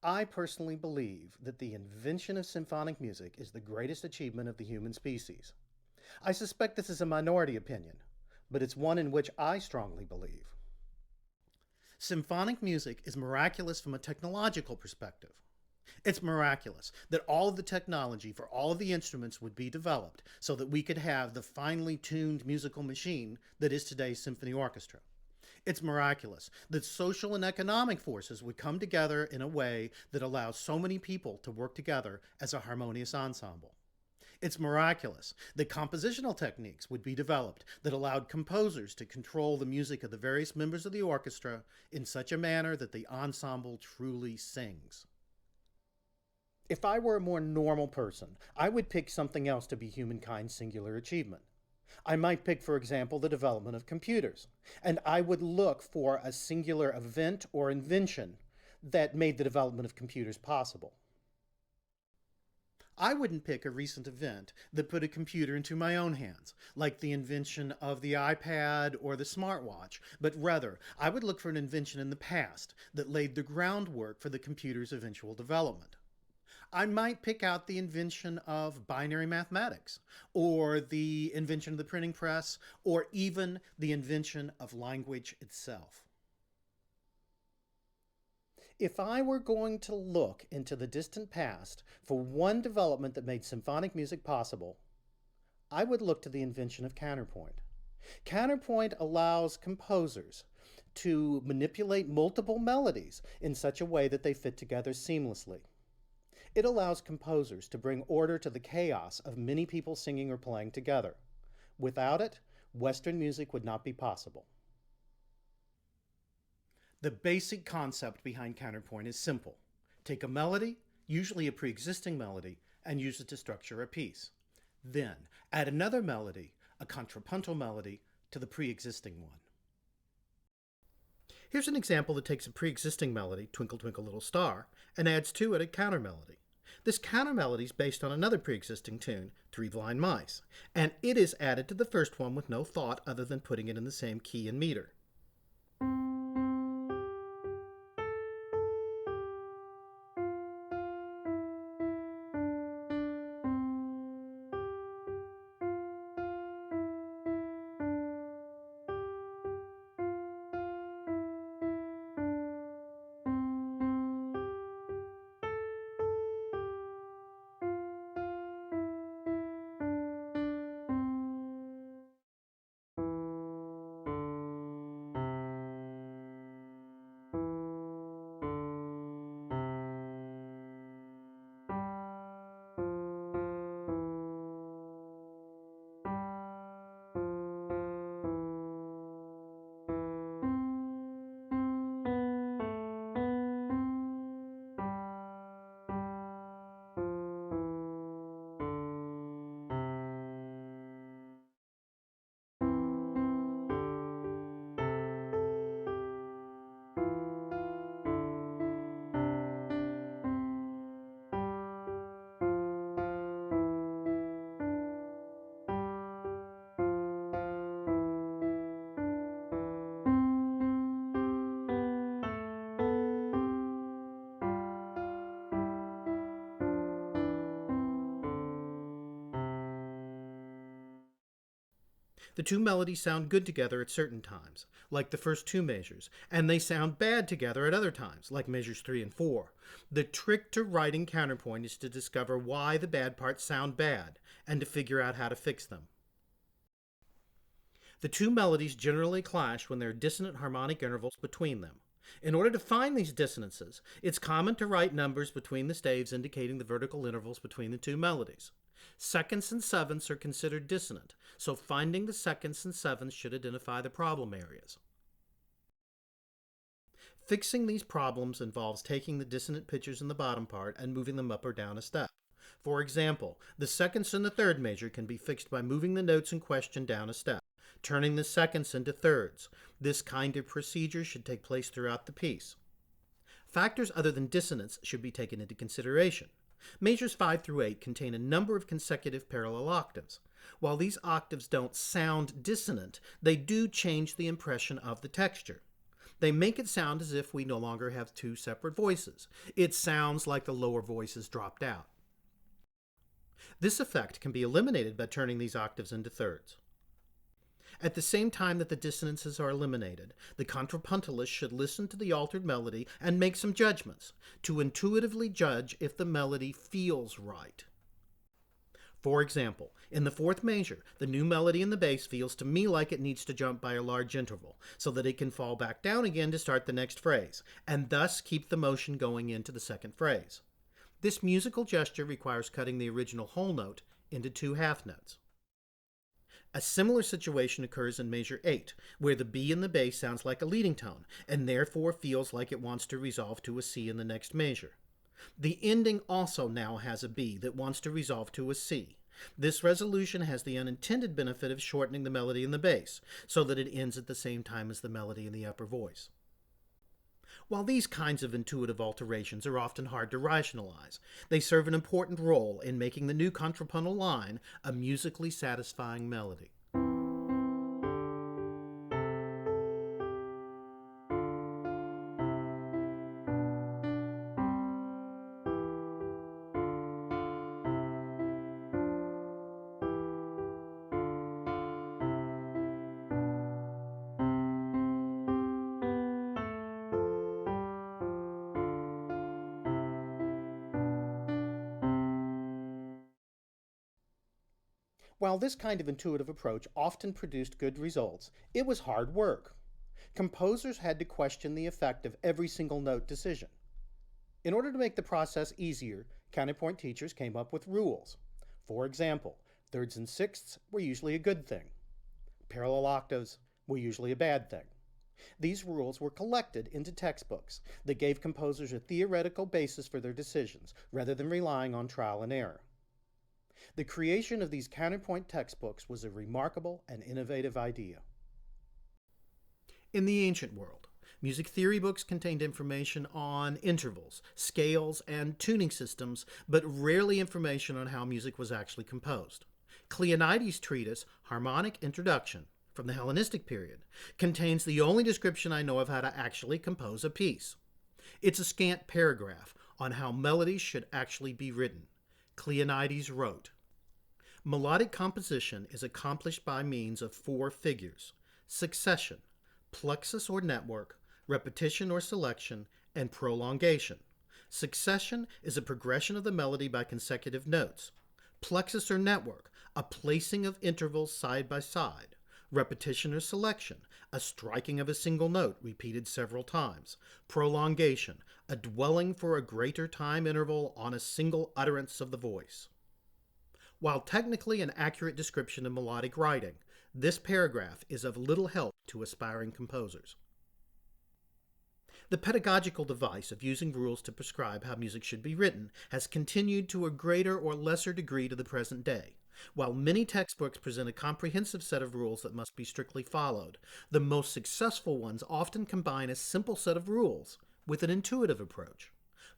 I personally believe that the invention of symphonic music is the greatest achievement of the human species. I suspect this is a minority opinion, but it's one in which I strongly believe. Symphonic music is miraculous from a technological perspective. It's miraculous that all of the technology for all of the instruments would be developed so that we could have the finely tuned musical machine that is today's symphony orchestra. It's miraculous that social and economic forces would come together in a way that allows so many people to work together as a harmonious ensemble. It's miraculous that compositional techniques would be developed that allowed composers to control the music of the various members of the orchestra in such a manner that the ensemble truly sings. If I were a more normal person, I would pick something else to be humankind's singular achievement. I might pick, for example, the development of computers, and I would look for a singular event or invention that made the development of computers possible. I wouldn't pick a recent event that put a computer into my own hands, like the invention of the iPad or the smartwatch, but rather, I would look for an invention in the past that laid the groundwork for the computer's eventual development. I might pick out the invention of binary mathematics, or the invention of the printing press, or even the invention of language itself. If I were going to look into the distant past for one development that made symphonic music possible, I would look to the invention of counterpoint. Counterpoint allows composers to manipulate multiple melodies in such a way that they fit together seamlessly. It allows composers to bring order to the chaos of many people singing or playing together. Without it, Western music would not be possible. The basic concept behind counterpoint is simple. Take a melody, usually a pre-existing melody, and use it to structure a piece. Then, add another melody, a contrapuntal melody, to the pre-existing one. Here's an example that takes a pre-existing melody, Twinkle Twinkle Little Star, and adds to it a counter melody. This counter melody is based on another pre-existing tune, Three Blind Mice, and it is added to the first one with no thought other than putting it in the same key and meter. The two melodies sound good together at certain times, like the first two measures, and they sound bad together at other times, like measures 3 and 4. The trick to writing counterpoint is to discover why the bad parts sound bad, and to figure out how to fix them. The two melodies generally clash when there are dissonant harmonic intervals between them. In order to find these dissonances, it's common to write numbers between the staves indicating the vertical intervals between the two melodies. Seconds and sevenths are considered dissonant, so finding the seconds and sevenths should identify the problem areas. Fixing these problems involves taking the dissonant pitches in the bottom part and moving them up or down a step. For example, the seconds in the third measure can be fixed by moving the notes in question down a step, turning the seconds into thirds. This kind of procedure should take place throughout the piece. Factors other than dissonance should be taken into consideration. Measures 5 through 8 contain a number of consecutive parallel octaves. While these octaves don't sound dissonant, they do change the impression of the texture. They make it sound as if we no longer have two separate voices. It sounds like the lower voice is dropped out. This effect can be eliminated by turning these octaves into thirds. At the same time that the dissonances are eliminated, the contrapuntalist should listen to the altered melody and make some judgments to intuitively judge if the melody feels right. For example, in the fourth measure, the new melody in the bass feels to me like it needs to jump by a large interval, so that it can fall back down again to start the next phrase, and thus keep the motion going into the second phrase. This musical gesture requires cutting the original whole note into two half notes. A similar situation occurs in measure 8, where the B in the bass sounds like a leading tone, and therefore feels like it wants to resolve to a C in the next measure. The ending also now has a B that wants to resolve to a C. This resolution has the unintended benefit of shortening the melody in the bass, so that it ends at the same time as the melody in the upper voice. While these kinds of intuitive alterations are often hard to rationalize, they serve an important role in making the new contrapuntal line a musically satisfying melody. While this kind of intuitive approach often produced good results, it was hard work. Composers had to question the effect of every single note decision. In order to make the process easier, counterpoint teachers came up with rules. For example, thirds and sixths were usually a good thing. Parallel octaves were usually a bad thing. These rules were collected into textbooks that gave composers a theoretical basis for their decisions, rather than relying on trial and error. The creation of these counterpoint textbooks was a remarkable and innovative idea. In the ancient world, music theory books contained information on intervals, scales, and tuning systems, but rarely information on how music was actually composed. Cleonides' treatise, Harmonic Introduction, from the Hellenistic period, contains the only description I know of how to actually compose a piece. It's a scant paragraph on how melodies should actually be written. Cleonides wrote, "Melodic composition is accomplished by means of 4 figures: succession, plexus or network, repetition or selection, and prolongation. Succession is a progression of the melody by consecutive notes. Plexus or network, a placing of intervals side by side. Repetition or selection, a striking of a single note repeated several times. Prolongation, a dwelling for a greater time interval on a single utterance of the voice." While technically an accurate description of melodic writing, this paragraph is of little help to aspiring composers. The pedagogical device of using rules to prescribe how music should be written has continued to a greater or lesser degree to the present day. While many textbooks present a comprehensive set of rules that must be strictly followed, the most successful ones often combine a simple set of rules with an intuitive approach.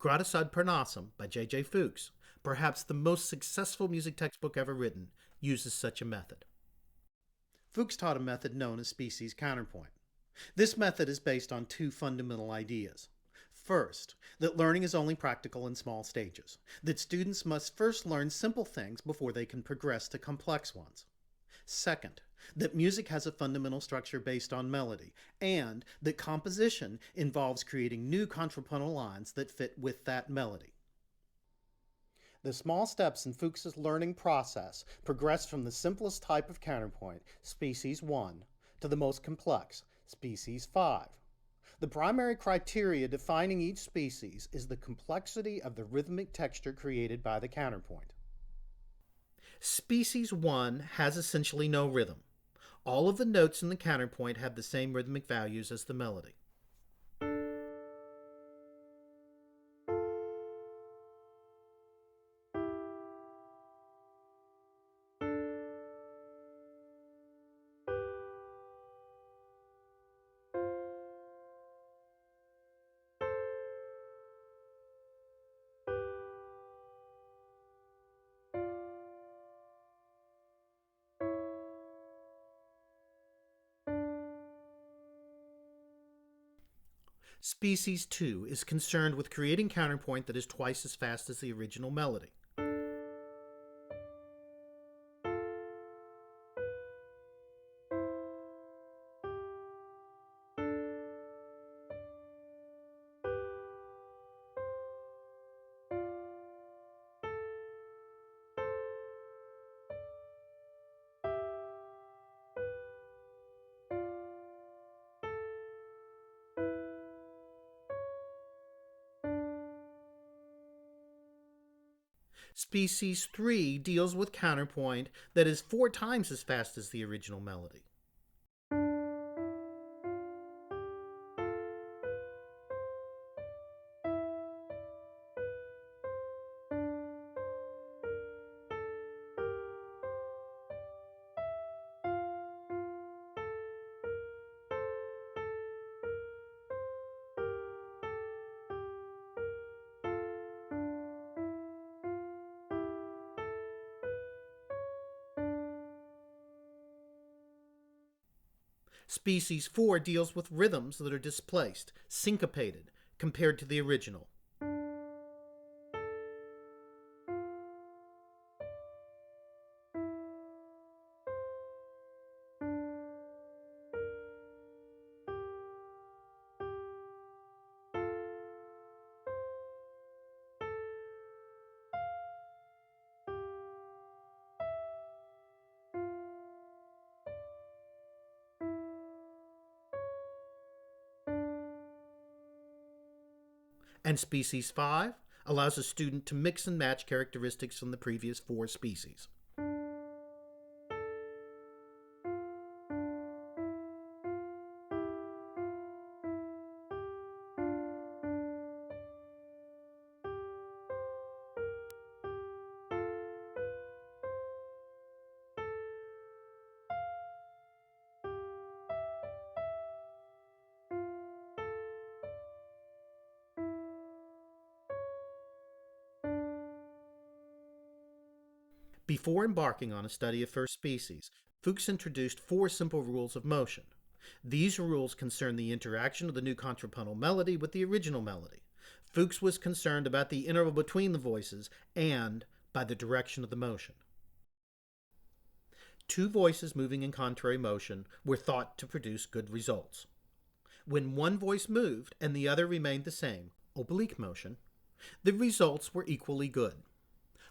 Gradus ad Parnassum by J.J. Fuchs, perhaps the most successful music textbook ever written, uses such a method. Fuchs taught a method known as species counterpoint. This method is based on 2 fundamental ideas. First, that learning is only practical in small stages, that students must first learn simple things before they can progress to complex ones. Second, that music has a fundamental structure based on melody, and that composition involves creating new contrapuntal lines that fit with that melody. The small steps in Fuchs's learning process progress from the simplest type of counterpoint, species 1, to the most complex, species 5. The primary criteria defining each species is the complexity of the rhythmic texture created by the counterpoint. Species 1 has essentially no rhythm. All of the notes in the counterpoint have the same rhythmic values as the melody. Species 2 is concerned with creating counterpoint that is twice as fast as the original melody. Species 3 deals with counterpoint that is 4 times as fast as the original melody. Species 4 deals with rhythms that are displaced, syncopated, compared to the original. And species 5 allows a student to mix and match characteristics from the previous 4 species. Before embarking on a study of first species, Fuchs introduced 4 simple rules of motion. These rules concern the interaction of the new contrapuntal melody with the original melody. Fuchs was concerned about the interval between the voices and by the direction of the motion. 2 voices moving in contrary motion were thought to produce good results. When one voice moved and the other remained the same, oblique motion, the results were equally good.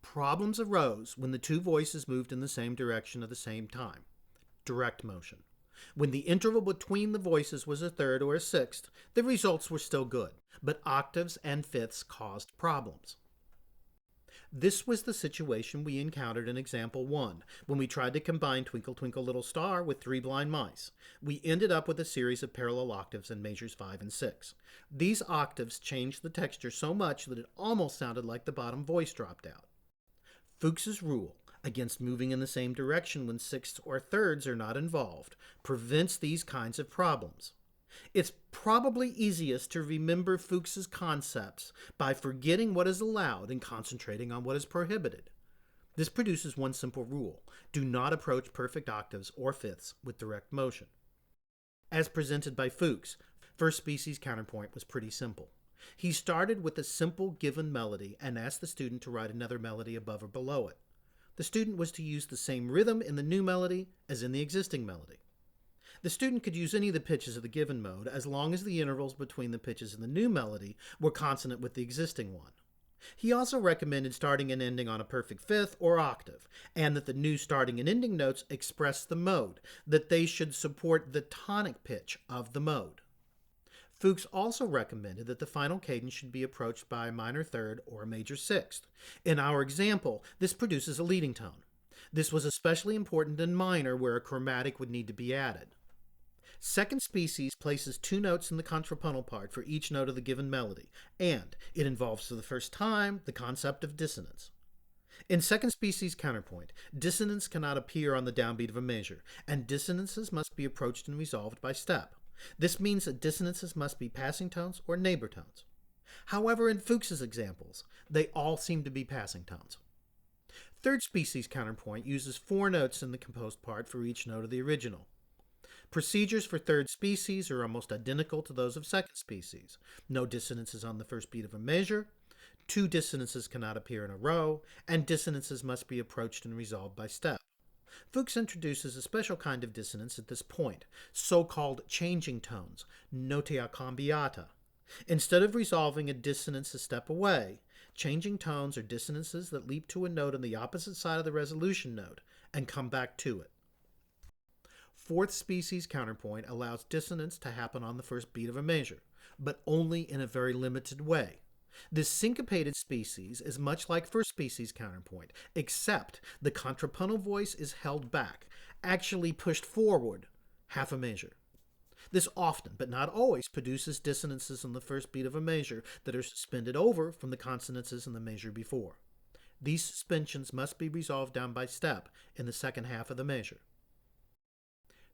Problems arose when the 2 voices moved in the same direction at the same time, direct motion. When the interval between the voices was a third or a sixth, the results were still good, but octaves and fifths caused problems. This was the situation we encountered in example 1, when we tried to combine Twinkle Twinkle Little Star with 3 Blind Mice. We ended up with a series of parallel octaves in measures 5 and 6. These octaves changed the texture so much that it almost sounded like the bottom voice dropped out. Fuchs's rule against moving in the same direction when sixths or thirds are not involved prevents these kinds of problems. It's probably easiest to remember Fuchs's concepts by forgetting what is allowed and concentrating on what is prohibited. This produces one simple rule: do not approach perfect octaves or fifths with direct motion. As presented by Fuchs, first species counterpoint was pretty simple. He started with a simple given melody and asked the student to write another melody above or below it. The student was to use the same rhythm in the new melody as in the existing melody. The student could use any of the pitches of the given mode as long as the intervals between the pitches in the new melody were consonant with the existing one. He also recommended starting and ending on a perfect fifth or octave, and that the new starting and ending notes express the mode, that they should support the tonic pitch of the mode. Fuchs also recommended that the final cadence should be approached by a minor third or a major sixth. In our example, this produces a leading tone. This was especially important in minor, where a chromatic would need to be added. Second species places 2 notes in the contrapuntal part for each note of the given melody, and it involves for the first time the concept of dissonance. In second species counterpoint, dissonance cannot appear on the downbeat of a measure, and dissonances must be approached and resolved by step. This means that dissonances must be passing tones or neighbor tones. However, in Fuchs's examples, they all seem to be passing tones. Third species counterpoint uses 4 notes in the composed part for each note of the original. Procedures for third species are almost identical to those of second species. No dissonances on the first beat of a measure, two dissonances cannot appear in a row, and dissonances must be approached and resolved by step. Fuchs introduces a special kind of dissonance at this point, so-called changing tones, notia cambiata. Instead of resolving a dissonance a step away, changing tones are dissonances that leap to a note on the opposite side of the resolution note and come back to it. Fourth species counterpoint allows dissonance to happen on the first beat of a measure, but only in a very limited way. This syncopated species is much like first species counterpoint, except the contrapuntal voice is held back, actually pushed forward half a measure. This often, but not always, produces dissonances on the first beat of a measure that are suspended over from the consonances in the measure before. These suspensions must be resolved down by step in the second half of the measure.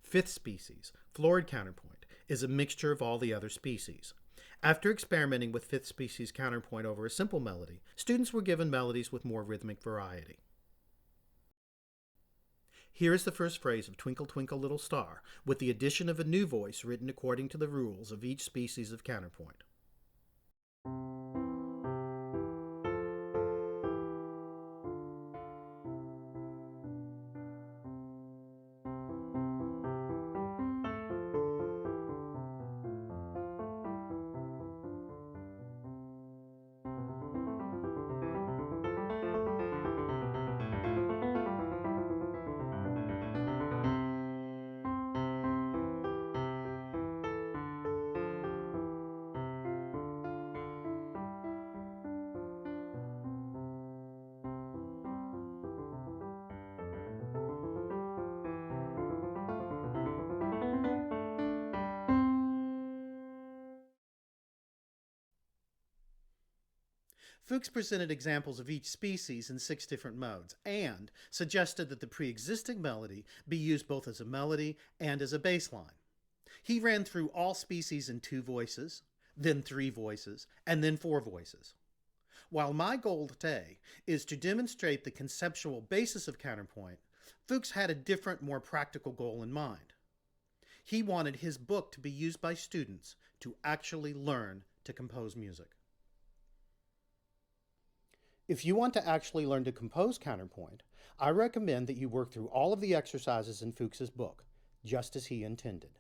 Fifth species, florid counterpoint, is a mixture of all the other species. After experimenting with fifth species counterpoint over a simple melody, students were given melodies with more rhythmic variety. Here is the first phrase of Twinkle Twinkle Little Star, with the addition of a new voice written according to the rules of each species of counterpoint. Fuchs presented examples of each species in 6 different modes and suggested that the pre-existing melody be used both as a melody and as a bass line. He ran through all species in 2 voices, then 3 voices, and then 4 voices. While my goal today is to demonstrate the conceptual basis of counterpoint, Fuchs had a different, more practical goal in mind. He wanted his book to be used by students to actually learn to compose music. If you want to actually learn to compose counterpoint, I recommend that you work through all of the exercises in Fuchs's book, just as he intended.